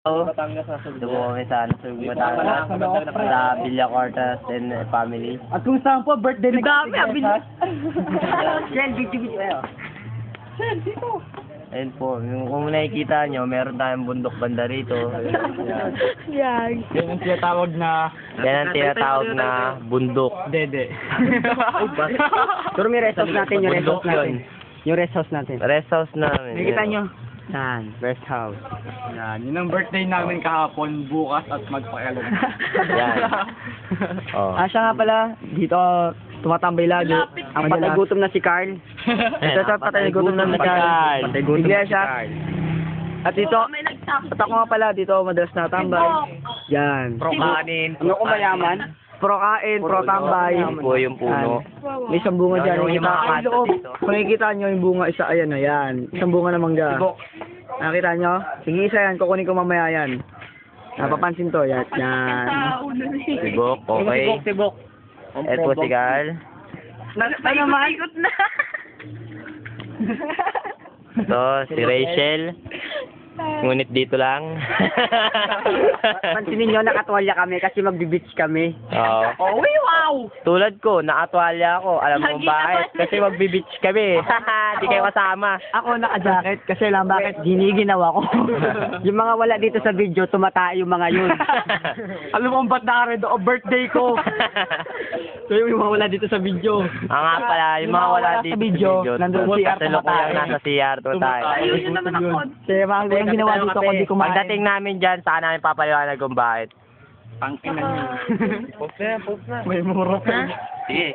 Batangas na Sugbo. Kami sa Sugbo, Batangas. Sa Villa Cortas and family. At kung saan po, birthday na Dami, Jen, video kayo. Ayun po, kung nakikita nyo, meron tayong bundok banda rito. Yan. Yan. Yan ang tinatawag na... Yan ang tinatawag na bundok. Dede. Pero may rest house natin, yung rest Bundok house natin. yun. Yung rest house natin. Rest house namin. Nakikita yan. nyo? Yan, rest house. Yan, yun ang birthday namin kahapon, bukas at magpakalam. Yan. Oh. Siya nga pala, dito tumatambay lagi. Ang patay gutom na si Carl. Ito sa patay gutom na si Carl. Patay gutom na si Carl. At dito, May nagtapos. at ako nga pala, dito madalas natambay. Yan. Pro kanin. Ano ko mayaman? Pro kain, pro tambay. Yan po yung puno. May isang bunga dyan. Yung mga Ay, kanta loob. dito. Kung nakikita nyo yung bunga, isa, ayan na yan. Isang bunga na mangga. Nakita nyo? Sige, isa yan. Kukunin ko mamaya yan. Napapansin to. Yan. Yan. Tibok, okay. Tibok. Ito po si Carl. Paikot na. Ito, si Rachel. Ngunit dito lang. Pansinin nyo, nakatwalya kami kasi magbe-beach kami. Oo. Oh, wow! Tulad ko, nakatwalya ako. Alam mo Lagi bakit? naman. Kasi magbe-beach kami. Di kayo kasama. Ako naka-jacket kasi lang bakit giniginaw ako. Yung mga wala dito sa video, tumatae yung mga yun. Alam mo kung ba't nakaredo o birthday ko? So yung mga wala dito sa video. Nga pala, yung mga wala dito sa video. nandun sa CR Kasalukuyang nasa CR to tayo. Ayun naman ako. Kaya mga walang ginawa dito kundi kumain. Pagdating namin dyan, saan namin papaliwanag kung bakit. Pangkinan nyo. Post na, post na. May mura pa. Sige.